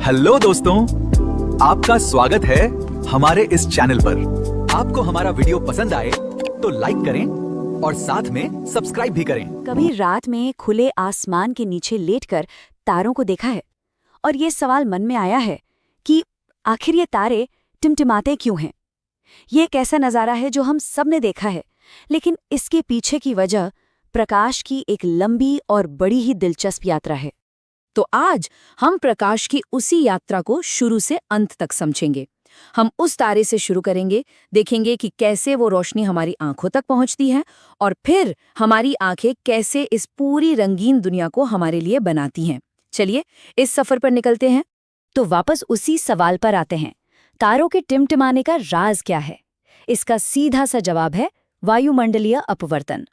Hello दोस्तों, आपका स्वागत है हमारे इस चैनल पर। आपको हमारा वीडियो पसंद आए तो लाइक करें और साथ में सब्सक्राइब भी करें। कभी रात में खुले आसमान के नीचे लेटकर तारों को देखा है और ये सवाल मन में आया है कि आखिर ये तारे टिमटिमाते क्यों हैं? ये एक ऐसा नज़ारा है जो हम सब ने देखा है, लेकिन इसके पीछे की वजह प्रकाश की एक लंबी और बड़ी ही दिलचस्प यात्रा है। तो आज हम प्रकाश की उसी यात्रा को शुरू से अंत तक समझेंगे। हम उस तारे से शुरू करेंगे, देखेंगे कि कैसे वो रोशनी हमारी आंखों तक पहुंचती है और फिर हमारी आंखें कैसे इस पूरी रंगीन दुनिया को हमारे लिए बनाती हैं। चलिए इस सफर पर निकलते हैं। तो वापस उसी सवाल पर आते हैं, तारों के टिमटिमाने का राज क्या है? इसका सीधा सा जवाब है वायुमंडलीय अपवर्तन।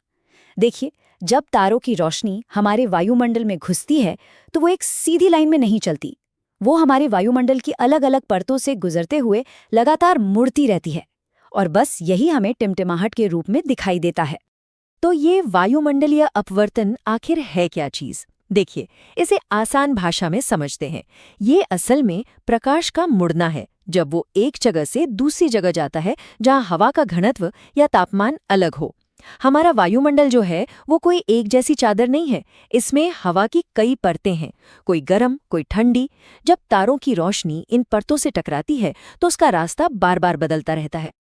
देखिए, जब तारों की रोशनी हमारे वायुमंडल में घुसती है तो वो एक सीधी लाइन में नहीं चलती। वो हमारे वायुमंडल की अलग अलग परतों से गुजरते हुए लगातार मुड़ती रहती है और बस यही हमें टिमटिमाहट के रूप में दिखाई देता है। तो ये वायुमंडलीय अपवर्तन आखिर है क्या चीज़? देखिए, इसे आसान भाषा में समझते हैं। ये असल में प्रकाश का मुड़ना है, जब वो एक जगह से दूसरी जगह जाता है जहाँ हवा का घनत्व या तापमान अलग हो। हमारा वायुमंडल जो है वो कोई एक जैसी चादर नहीं है, इसमें हवा की कई परतें हैं, कोई गर्म कोई ठंडी। जब तारों की रोशनी इन परतों से टकराती है तो उसका रास्ता बार बार बदलता रहता है।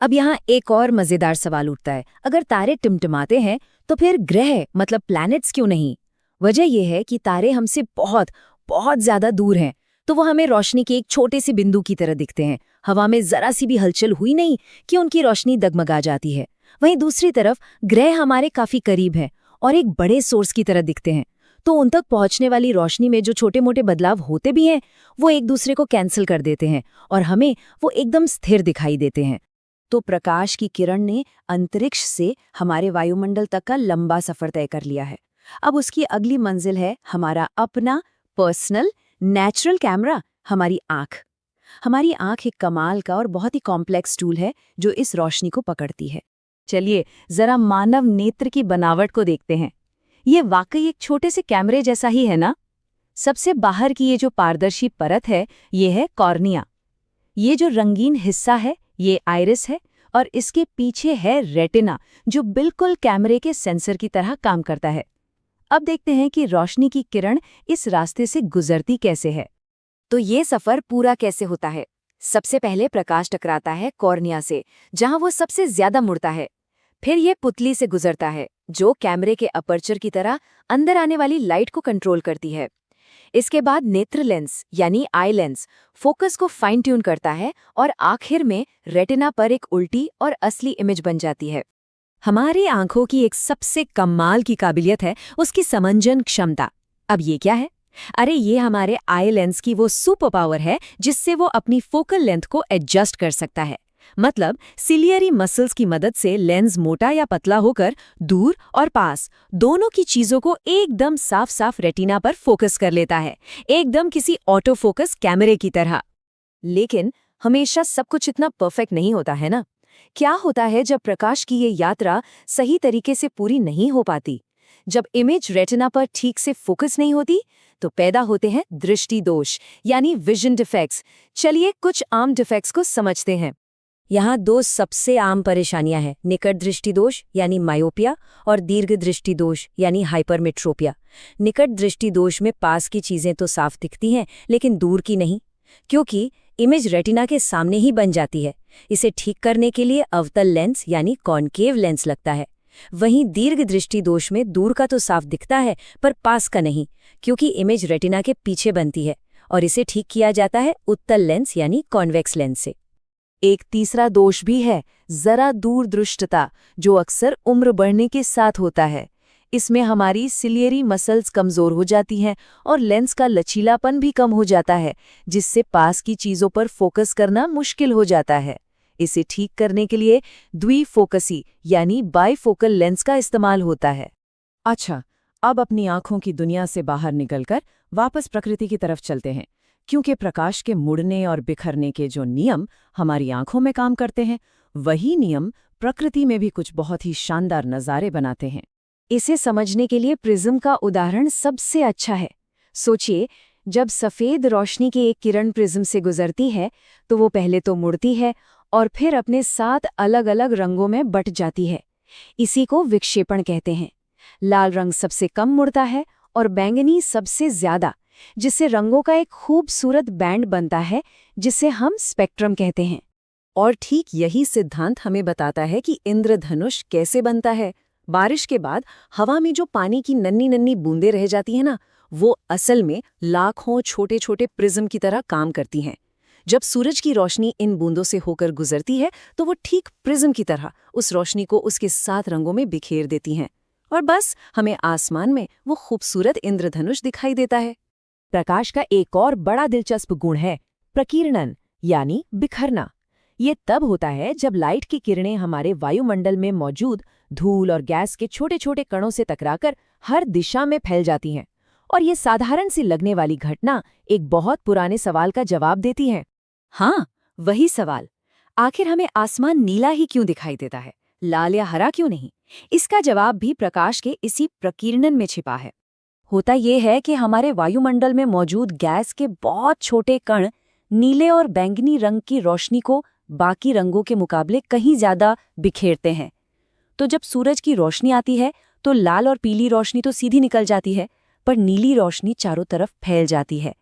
अब यहाँ एक और मजेदार सवाल उठता है, अगर तारे टिमटिमाते हैं तो फिर ग्रह मतलब प्लैनेट्स क्यों नहीं? वजह यह है कि तारे हमसे बहुत बहुत ज्यादा दूर हैं, तो वो हमें रोशनी के एक छोटे से बिंदु की तरह दिखते हैं। हवा में जरा सी भी हलचल हुई नहीं कि उनकी रोशनी डगमगा जाती है। वहीं दूसरी तरफ ग्रह हमारे काफी करीब हैं और एक बड़े सोर्स की तरह दिखते हैं, तो उन तक पहुंचने वाली रोशनी में जो छोटे मोटे बदलाव होते भी हैं वो एक दूसरे को कैंसिल कर देते हैं और हमें वो एकदम स्थिर दिखाई देते हैं। तो प्रकाश की किरण ने अंतरिक्ष से हमारे वायुमंडल तक का लंबा सफर तय कर लिया है। अब उसकी अगली मंजिल है हमारा अपना पर्सनल नेचुरल कैमरा, हमारी आँख। हमारी आँख एक कमाल का और बहुत ही कॉम्प्लेक्स टूल है जो इस रोशनी को पकड़ती है। चलिए जरा मानव नेत्र की बनावट को देखते हैं। ये वाकई एक छोटे से कैमरे जैसा ही है ना? सबसे बाहर की ये जो पारदर्शी परत है ये है कॉर्निया। ये जो रंगीन हिस्सा है ये आइरिस है और इसके पीछे है रेटिना, जो बिल्कुल कैमरे के सेंसर की तरह काम करता है। अब देखते हैं कि रोशनी की किरण इस रास्ते से गुजरती कैसे है। तो ये सफर पूरा कैसे होता है? सबसे पहले प्रकाश टकराता है कॉर्निया से, जहां वो सबसे ज्यादा मुड़ता है। फिर ये पुतली से गुजरता है जो कैमरे के अपर्चर की तरह अंदर आने वाली लाइट को कंट्रोल करती है। इसके बाद नेत्र लेंस यानी आई लेंस फोकस को फाइन ट्यून करता है और आखिर में रेटिना पर एक उल्टी और असली इमेज बन जाती है। हमारी आंखों की एक सबसे कमाल की काबिलियत है उसकी समंजन क्षमता। अब ये क्या है? अरे ये हमारे आई लेंस की वो सुपर पावर है जिससे वो अपनी फोकल लेंथ को एडजस्ट कर सकता है। मतलब सिलियरी मसल्स की मदद से लेंस मोटा या पतला होकर दूर और पास दोनों की चीजों को एकदम साफ साफ रेटिना पर फोकस कर लेता है, एकदम किसी ऑटो फोकस कैमरे की तरह। लेकिन हमेशा सब कुछ इतना परफेक्ट नहीं होता है ना? क्या होता है जब प्रकाश की ये यात्रा सही तरीके से पूरी नहीं हो पाती? जब इमेज रेटिना पर ठीक से फोकस नहीं होती तो पैदा होते हैं दृष्टि दोष यानी विजन डिफेक्ट्स। चलिए कुछ आम डिफेक्ट्स को समझते हैं। यहाँ दो सबसे आम परेशानियां हैं, निकट दृष्टि दोष यानी मायोपिया और दीर्घ दृष्टि दोष यानी हाइपरमेट्रोपिया। निकट दृष्टि दोष में पास की चीजें तो साफ दिखती हैं लेकिन दूर की नहीं, क्योंकि इमेज रेटिना के सामने ही बन जाती है। इसे ठीक करने के लिए अवतल लेंस यानी कॉनकेव लेंस लगता है। वहीं दीर्घ दृष्टि दोष में दूर का तो साफ दिखता है पर पास का नहीं, क्योंकि इमेज रेटिना के पीछे बनती है और इसे ठीक किया जाता है उत्तल लेंस यानी कॉन्वेक्स लेंस से। एक तीसरा दोष भी है, जरा दूरदृष्टता, जो अक्सर उम्र बढ़ने के साथ होता है। इसमें हमारी सिलियरी मसल्स कमजोर हो जाती हैं और लेंस का लचीलापन भी कम हो जाता है, जिससे पास की चीजों पर फोकस करना मुश्किल हो जाता है। इसे ठीक करने के लिए द्विफोकसी यानी बाइफोकल लेंस का इस्तेमाल होता है। अच्छा, अब अपनी आंखों की दुनिया से बाहर निकलकर वापस प्रकृति की तरफ चलते हैं, क्योंकि प्रकाश के मुड़ने और बिखरने के जो नियम हमारी आंखों में काम करते हैं, वही नियम प्रकृति में भी कुछ बहुत ही शानदार नज़ारे बनाते हैं। इसे समझने के लिए प्रिज्म का उदाहरण सबसे अच्छा है। सोचिए, जब सफ़ेद रोशनी की एक किरण प्रिज्म से गुजरती है तो वो पहले तो मुड़ती है और फिर अपने 7 अलग-अलग रंगों में बट जाती है। इसी को विक्षेपण कहते हैं। लाल रंग सबसे कम मुड़ता है और बैंगनी सबसे ज्यादा, जिससे रंगों का एक खूबसूरत बैंड बनता है जिसे हम स्पेक्ट्रम कहते हैं। और ठीक यही सिद्धांत हमें बताता है कि इंद्रधनुष कैसे बनता है। बारिश के बाद हवा में जो पानी की नन्ही नन्ही बूंदें रह जाती हैं ना, वो असल में लाखों छोटे छोटे प्रिज्म की तरह काम करती हैं। जब सूरज की रोशनी इन बूंदों से होकर गुजरती है तो वो ठीक प्रिज्म की तरह उस रोशनी को उसके 7 रंगों में बिखेर देती हैं, और बस हमें आसमान में वो खूबसूरत इंद्रधनुष दिखाई देता है। प्रकाश का एक और बड़ा दिलचस्प गुण है प्रकीर्णन, यानी बिखरना। ये तब होता है जब लाइट की किरणें हमारे वायुमंडल में मौजूद धूल और गैस के छोटे छोटे कणों से टकराकर हर दिशा में फैल जाती हैं। और ये साधारण सी लगने वाली घटना एक बहुत पुराने सवाल का जवाब देती है। हाँ, वही सवाल, आखिर हमें आसमान नीला ही क्यों दिखाई देता है, लाल या हरा क्यों नहीं? इसका जवाब भी प्रकाश के इसी प्रकीर्णन में छिपा है। होता ये है कि हमारे वायुमंडल में मौजूद गैस के बहुत छोटे कण नीले और बैंगनी रंग की रोशनी को बाकी रंगों के मुकाबले कहीं ज्यादा बिखेरते हैं। तो जब सूरज की रोशनी आती है तो लाल और पीली रोशनी तो सीधी निकल जाती है, पर नीली रोशनी चारों तरफ फैल जाती है।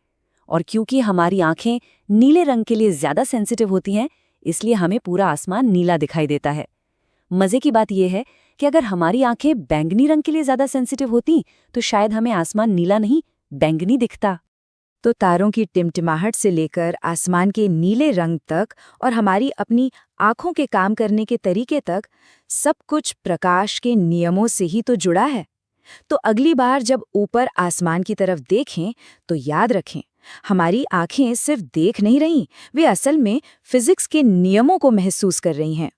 और क्योंकि हमारी आंखें नीले रंग के लिए ज्यादा सेंसिटिव होती हैं, इसलिए हमें पूरा आसमान नीला दिखाई देता है। मजे की बात यह है कि अगर हमारी आंखें बैंगनी रंग के लिए ज्यादा सेंसिटिव होती तो शायद हमें आसमान नीला नहीं बैंगनी दिखता। तो तारों की टिमटिमाहट से लेकर आसमान के नीले रंग तक और हमारी अपनी आंखों के काम करने के तरीके तक सब कुछ प्रकाश के नियमों से ही तो जुड़ा है। तो अगली बार जब ऊपर आसमान की तरफ देखें तो याद रखें, हमारी आंखें सिर्फ देख नहीं रहीं, वे असल में फिजिक्स के नियमों को महसूस कर रही हैं।